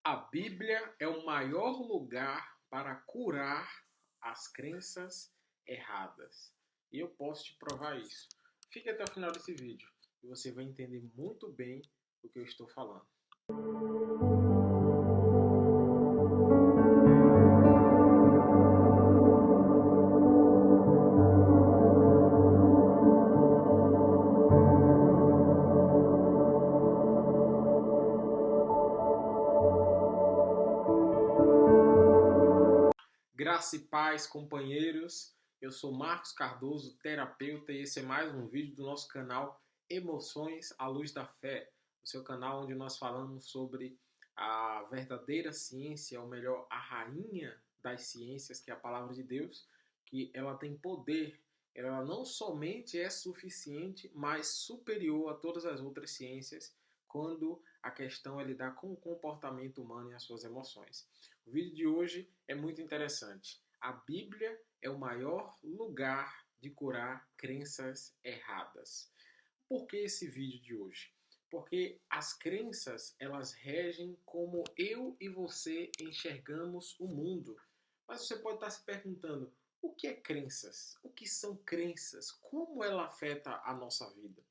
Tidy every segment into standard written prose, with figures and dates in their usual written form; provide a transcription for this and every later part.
A Bíblia é o maior lugar para curar as crenças erradas. E eu posso te provar isso. Fique até o final desse vídeo e você vai entender muito bem o que eu estou falando. Graça e paz, companheiros. Eu sou Marcos Cardoso, terapeuta, e esse é mais um vídeo do nosso canal Emoções à Luz da Fé, o seu canal onde nós falamos sobre a verdadeira ciência, ou melhor, a rainha das ciências, que é a palavra de Deus, que ela tem poder. Ela não somente é suficiente, mas superior a todas as outras ciências quando a questão é lidar com o comportamento humano e as suas emoções. O vídeo de hoje é muito interessante. A Bíblia é o maior lugar de curar crenças erradas. Por que esse vídeo de hoje? Porque as crenças, elas regem como eu e você enxergamos o mundo. Mas você pode estar se perguntando, o que é crenças? O que são crenças? Como ela afeta a nossa vida?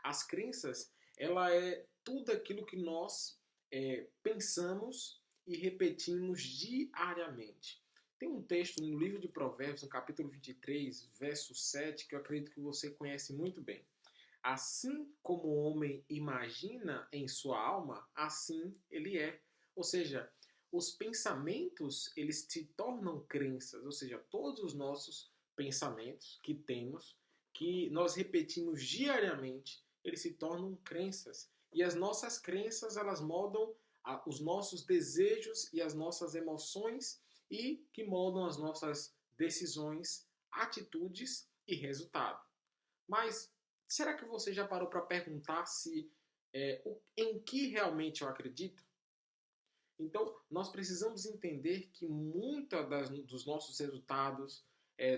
As crenças, ela é tudo aquilo que nós pensamos e repetimos diariamente. Tem um texto no livro de Provérbios, no capítulo 23, verso 7, que eu acredito que você conhece muito bem. Assim como o homem imagina em sua alma, assim ele é. Ou seja, os pensamentos, eles se tornam crenças, ou seja, todos os nossos pensamentos que temos, que nós repetimos diariamente, eles se tornam crenças. E as nossas crenças, elas moldam os nossos desejos e as nossas emoções e que moldam as nossas decisões, atitudes e resultado. Mas será que você já parou para perguntar se em que realmente eu acredito? Então, nós precisamos entender que muitos dos nossos resultados,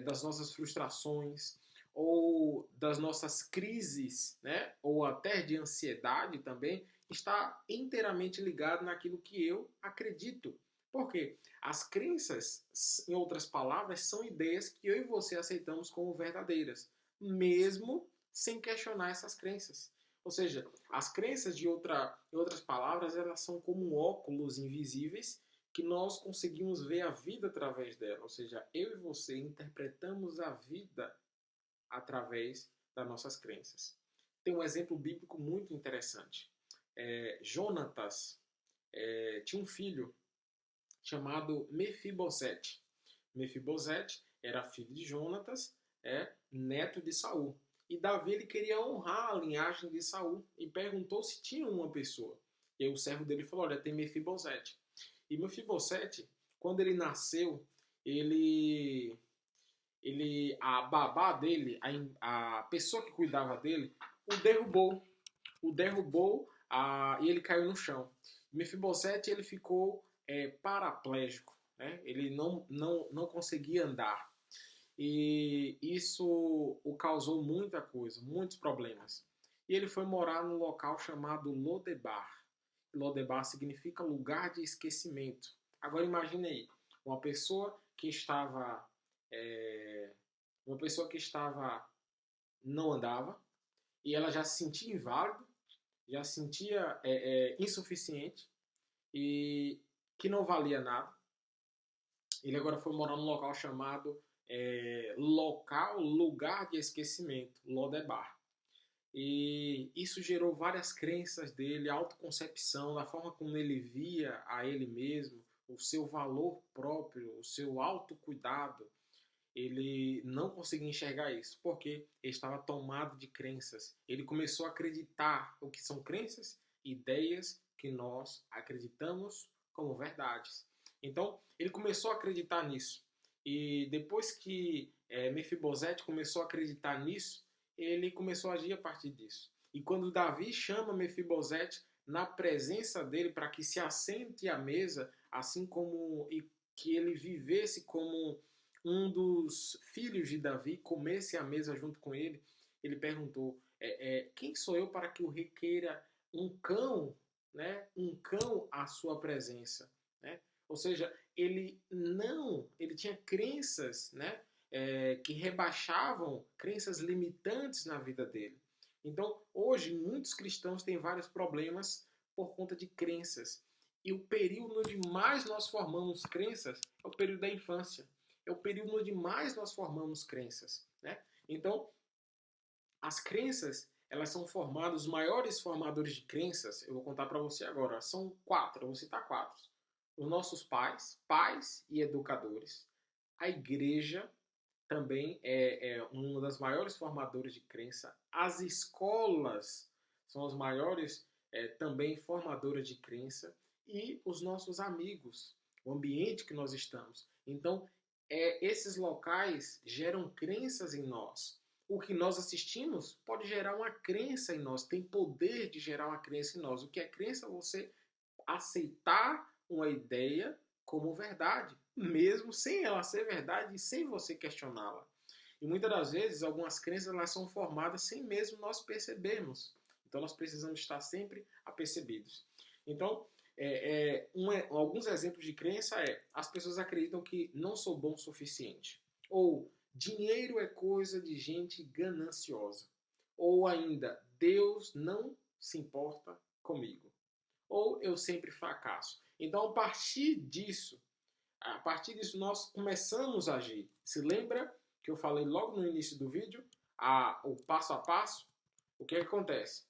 das nossas frustrações, ou das nossas crises, né, ou até de ansiedade também, está inteiramente ligado naquilo que eu acredito. Por quê? As crenças, em outras palavras, são ideias que eu e você aceitamos como verdadeiras, mesmo sem questionar essas crenças. Ou seja, as crenças, em outras palavras, elas são como óculos invisíveis que nós conseguimos ver a vida através dela. Ou seja, eu e você interpretamos a vida através das nossas crenças. Tem um exemplo bíblico muito interessante. Jonatas tinha um filho chamado Mefibosete. Mefibosete era filho de Jonatas, neto de Saul. E Davi ele queria honrar a linhagem de Saul e perguntou se tinha uma pessoa. E aí o servo dele falou: olha, tem Mefibosete. E Mefibosete, quando ele nasceu, ele, a babá dele, a pessoa que cuidava dele, o derrubou e ele caiu no chão. Mefibosete ele ficou paraplégico, né? Ele não conseguia andar. E isso o causou muita coisa, muitos problemas. E ele foi morar num local chamado Lodebar. Lodebar significa lugar de esquecimento. Agora imagine aí, uma pessoa que estava é, uma pessoa que estava não andava e ela já se sentia inválida, já se sentia insuficiente e que não valia nada. Ele agora foi morar num local chamado lugar de esquecimento, Lodebar. E isso gerou várias crenças dele, autoconcepção, da forma como ele via a ele mesmo, o seu valor próprio, o seu autocuidado. Ele não conseguia enxergar isso, porque ele estava tomado de crenças. Ele começou a acreditar o que são crenças, ideias que nós acreditamos como verdades. Então, ele começou a acreditar nisso. E depois que Mefibosete começou a acreditar nisso, ele começou a agir a partir disso. E quando Davi chama Mefibosete na presença dele para que se assente à mesa, assim como e que ele vivesse como um dos filhos de Davi, comesse à mesa junto com ele, ele perguntou: quem sou eu para que o rei queira um cão né, um cão à sua presença, né? Ou seja, ele tinha crenças, né, que rebaixavam, crenças limitantes na vida dele. Então, hoje, muitos cristãos têm vários problemas por conta de crenças. E o período onde mais nós formamos crenças é o período da infância. É o período onde mais nós formamos crenças, né? Então, as crenças, elas são formadas, os maiores formadores de crenças, eu vou contar para você agora, são quatro, eu vou citar quatro. Os nossos pais e educadores. A igreja também é uma das maiores formadoras de crença. As escolas são as maiores também formadoras de crença. E os nossos amigos, o ambiente que nós estamos. Então, esses locais geram crenças em nós. O que nós assistimos pode gerar uma crença em nós, tem poder de gerar uma crença em nós. O que é crença? Você aceitar uma ideia como verdade, mesmo sem ela ser verdade e sem você questioná-la. E muitas das vezes, algumas crenças elas são formadas sem mesmo nós percebermos. Então, nós precisamos estar sempre apercebidos. Então, alguns exemplos de crença as pessoas acreditam que não sou bom o suficiente. Ou dinheiro é coisa de gente gananciosa. Ou ainda, Deus não se importa comigo. Ou eu sempre fracasso. Então, a partir disso nós começamos a agir. Se lembra que eu falei logo no início do vídeo, o passo a passo? O que acontece?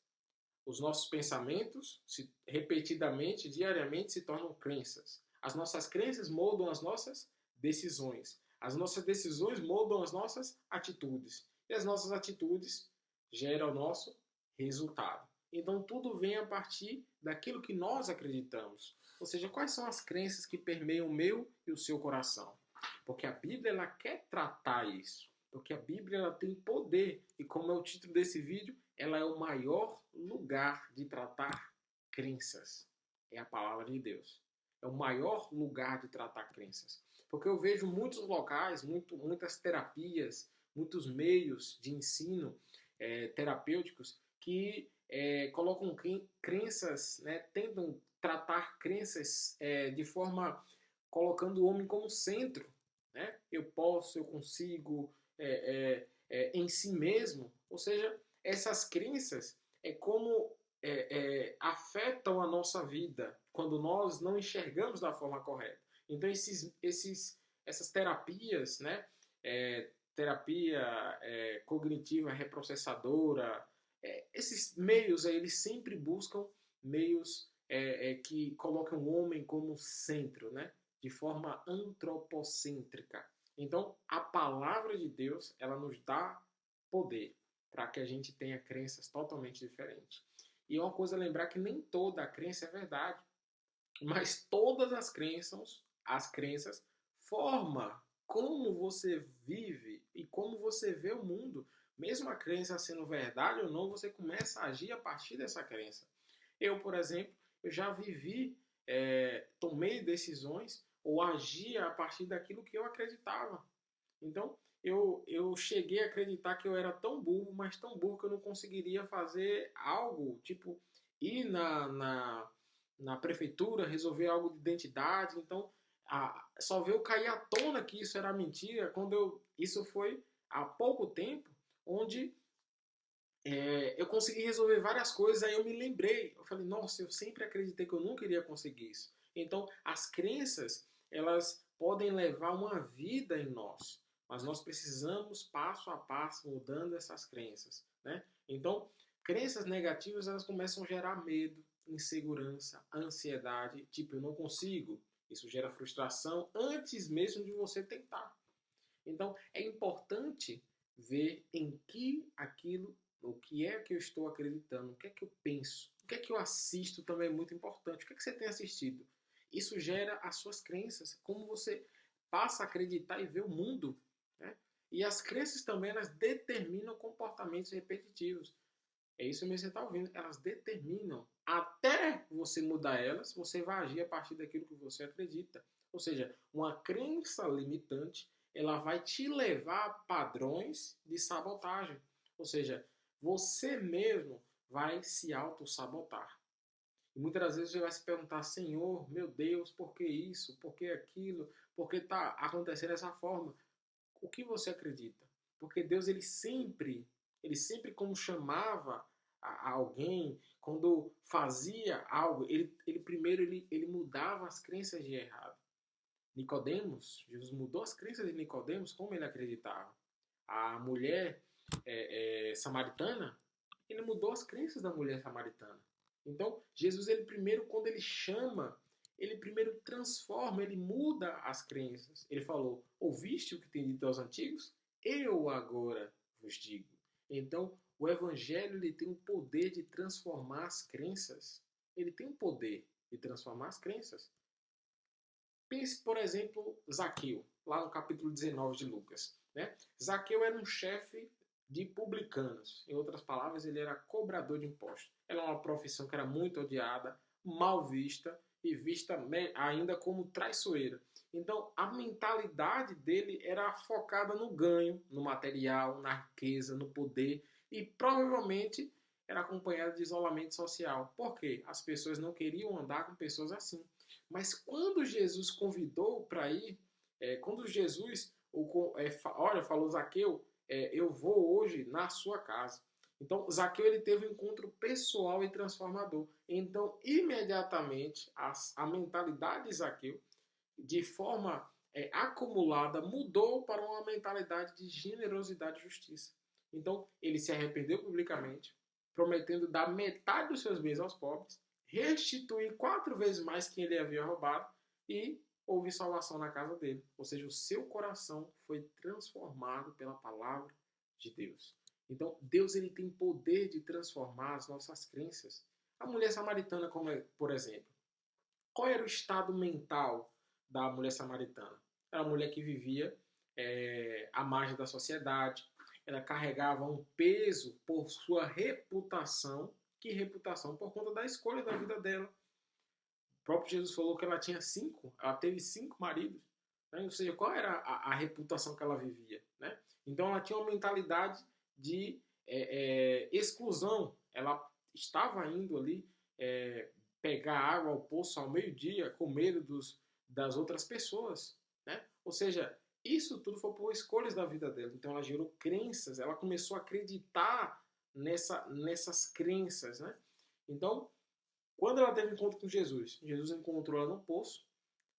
Os nossos pensamentos, repetidamente, diariamente, se tornam crenças. As nossas crenças moldam as nossas decisões. As nossas decisões moldam as nossas atitudes. E as nossas atitudes geram o nosso resultado. Então, tudo vem a partir daquilo que nós acreditamos. Ou seja, quais são as crenças que permeiam o meu e o seu coração? Porque a Bíblia ela quer tratar isso. Porque a Bíblia ela tem poder. E como é o título desse vídeo, ela é o maior lugar de tratar crenças. É a palavra de Deus. É o maior lugar de tratar crenças. Porque eu vejo muitos locais, muitas terapias, muitos meios de ensino terapêuticos que colocam crenças, né, tentam tratar crenças de forma colocando o homem como centro. Né? Eu posso, eu consigo, em si mesmo. Ou seja, essas crenças como afetam a nossa vida quando nós não enxergamos da forma correta. Então, essas terapias, né? Terapia cognitiva reprocessadora, esses meios aí, eles sempre buscam meios que colocam o homem como centro, né? De forma antropocêntrica. Então, a palavra de Deus, ela nos dá poder para que a gente tenha crenças totalmente diferentes. E é uma coisa a lembrar que nem toda a crença é verdade, mas todas as crenças formam como você vive e como você vê o mundo. Mesmo a crença sendo verdade ou não, você começa a agir a partir dessa crença. Eu, por exemplo, eu já vivi, tomei decisões ou agia a partir daquilo que eu acreditava. Então, eu cheguei a acreditar que eu era tão burro, mas tão burro que eu não conseguiria fazer algo, tipo, ir na prefeitura, resolver algo de identidade. Então, só veio cair à tona que isso era mentira quando isso foi há pouco tempo, onde eu consegui resolver várias coisas, aí eu me lembrei. Eu falei, nossa, eu sempre acreditei que eu nunca iria conseguir isso. Então, as crenças, elas podem levar uma vida em nós, mas nós precisamos, passo a passo, mudando essas crenças, né? Então, crenças negativas, elas começam a gerar medo, insegurança, ansiedade, tipo, eu não consigo. Isso gera frustração antes mesmo de você tentar. Então, é importante ver em que aquilo, o que é que eu estou acreditando, o que é que eu penso, o que é que eu assisto também é muito importante. O que é que você tem assistido? Isso gera as suas crenças, como você passa a acreditar e ver o mundo. Né? E as crenças também, elas determinam comportamentos repetitivos. É isso mesmo que você está ouvindo. Elas determinam. Até você mudar elas, você vai agir a partir daquilo que você acredita. Ou seja, uma crença limitante, ela vai te levar a padrões de sabotagem. Ou seja, você mesmo vai se auto-sabotar. E muitas das vezes você vai se perguntar, Senhor, meu Deus, por que isso? Por que aquilo? Por que está acontecendo dessa forma? O que você acredita? Porque Deus, ele sempre como chamava a alguém, quando fazia algo, ele primeiro ele mudava as crenças de errado. Nicodemos, Jesus mudou as crenças de Nicodemos, como ele acreditava. A mulher samaritana, ele mudou as crenças da mulher samaritana. Então, Jesus, ele primeiro, quando ele chama, ele primeiro transforma, ele muda as crenças. Ele falou, ouviste o que tem dito aos antigos? Eu agora vos digo. Então, o evangelho ele tem o poder de transformar as crenças. Ele tem o poder de transformar as crenças. Pense, por exemplo, Zaqueu, lá no capítulo 19 de Lucas. Né? Zaqueu era um chefe de publicanos. Em outras palavras, ele era cobrador de impostos. Era uma profissão que era muito odiada, mal vista e vista ainda como traiçoeira. Então, a mentalidade dele era focada no ganho, no material, na riqueza, no poder e provavelmente era acompanhada de isolamento social. Por quê? As pessoas não queriam andar com pessoas assim. Mas quando Jesus convidou para ir, quando Jesus, olha, falou Zaqueu, eu vou hoje na sua casa. Então, Zaqueu ele teve um encontro pessoal e transformador. Então, imediatamente, a mentalidade de Zaqueu, de forma acumulada, mudou para uma mentalidade de generosidade e justiça. Então, ele se arrependeu publicamente, prometendo dar metade dos seus bens aos pobres, restituir 4 vezes mais que ele havia roubado e houve salvação na casa dele. Ou seja, o seu coração foi transformado pela palavra de Deus. Então, Deus ele tem poder de transformar as nossas crenças. A mulher samaritana, por exemplo, qual era o estado mental da mulher samaritana? Era uma mulher que vivia à margem da sociedade, ela carregava um peso por sua reputação. Que reputação? Por conta da escolha da vida dela. O próprio Jesus falou que ela teve 5 maridos. Né? Ou seja, qual era a reputação que ela vivia? Né? Então ela tinha uma mentalidade de exclusão. Ela estava indo ali pegar água ao poço ao meio-dia com medo das outras pessoas. Né? Ou seja, isso tudo foi por escolhas da vida dela. Então ela gerou crenças, ela começou a acreditar nessas crenças. Né? Então, quando ela teve encontro com Jesus, Jesus encontrou ela no poço,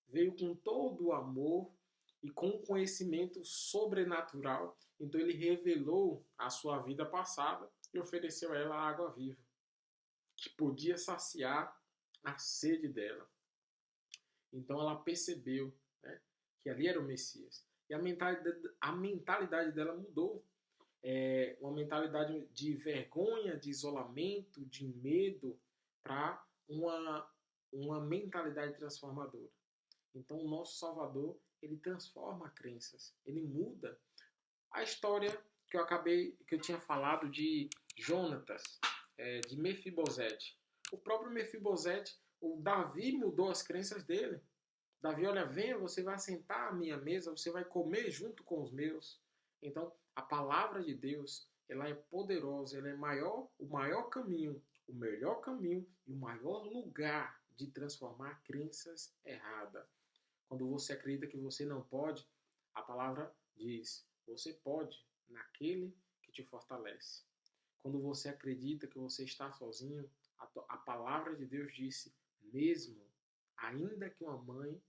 veio com todo o amor e com um conhecimento sobrenatural. Então ele revelou a sua vida passada e ofereceu a ela a água viva, que podia saciar a sede dela. Então ela percebeu, né, que ali era o Messias. E a mentalidade dela mudou. Uma mentalidade de vergonha, de isolamento, de medo, para uma mentalidade transformadora. Então o nosso Salvador, ele transforma crenças, ele muda. A história que eu tinha falado de Jonatas, de Mefibosete. O próprio Mefibosete, o Davi mudou as crenças dele. Davi, olha, venha, você vai sentar à minha mesa, você vai comer junto com os meus. Então, a palavra de Deus, ela é poderosa, ela é o maior caminho, o melhor caminho e o maior lugar de transformar crenças erradas. Quando você acredita que você não pode, a palavra diz, você pode naquele que te fortalece. Quando você acredita que você está sozinho, a palavra de Deus disse, mesmo, ainda que uma mãe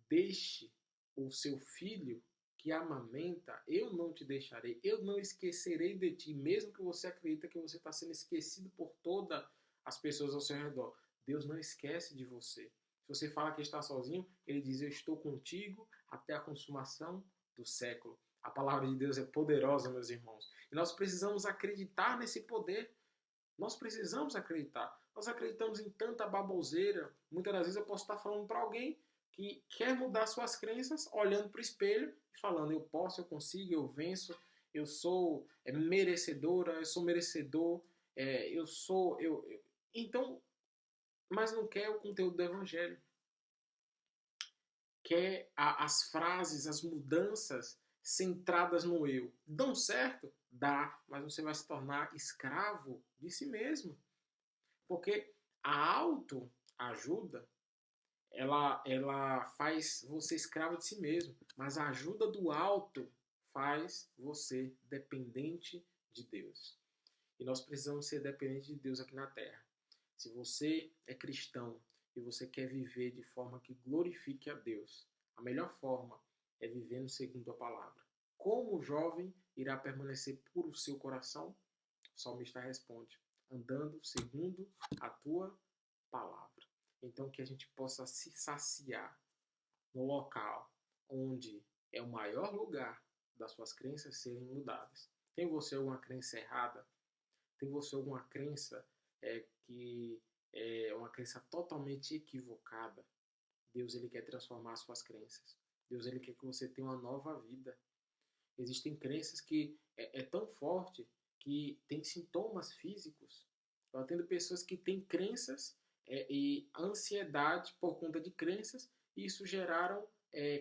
deixe o seu filho que amamenta, eu não te deixarei, eu não esquecerei de ti, mesmo que você acredita que você está sendo esquecido por todas as pessoas ao seu redor. Deus não esquece de você. Se você fala que está sozinho, ele diz, eu estou contigo até a consumação do século. A palavra de Deus é poderosa, meus irmãos. E nós precisamos acreditar nesse poder. Nós precisamos acreditar. Nós acreditamos em tanta baboseira. Muitas das vezes eu posso estar falando para alguém que quer mudar suas crenças, olhando para o espelho e falando, eu posso, eu consigo, eu venço, eu sou merecedora, eu sou merecedor, Então, mas não quer o conteúdo do evangelho. Quer as frases, as mudanças centradas no eu. Dão certo? Dá, mas você vai se tornar escravo de si mesmo. Porque A autoajuda, ela faz você escravo de si mesmo, mas a ajuda do alto faz você dependente de Deus. E nós precisamos ser dependentes de Deus aqui na terra. Se você é cristão e você quer viver de forma que glorifique a Deus, a melhor forma é vivendo segundo a palavra. Como o jovem irá permanecer puro o seu coração? O salmista responde: andando segundo a tua palavra. Então, que a gente possa se saciar no local onde é o maior lugar das suas crenças serem mudadas. Tem você alguma crença errada? Tem você alguma crença que é uma crença totalmente equivocada? Deus ele quer transformar as suas crenças. Deus ele quer que você tenha uma nova vida. Existem crenças que é tão forte que tem sintomas físicos. Eu atendo pessoas que têm crenças e ansiedade por conta de crenças e isso geraram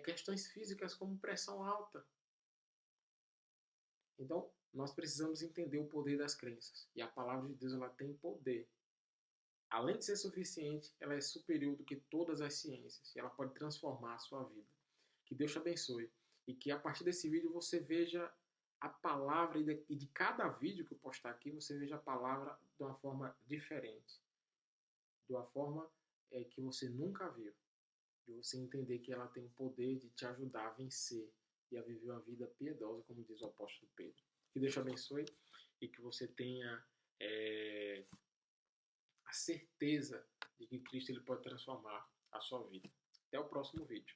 questões físicas como pressão alta. Então, nós precisamos entender o poder das crenças. E a palavra de Deus ela tem poder. Além de ser suficiente, ela é superior do que todas as ciências. E ela pode transformar a sua vida. Que Deus te abençoe. E que a partir desse vídeo você veja a palavra e de cada vídeo que eu postar aqui, você veja a palavra de uma forma diferente. De uma forma que você nunca viu. De você entender que ela tem o poder de te ajudar a vencer e a viver uma vida piedosa, como diz o apóstolo Pedro. Que Deus te abençoe e que você tenha a certeza de que Cristo ele pode transformar a sua vida. Até o próximo vídeo.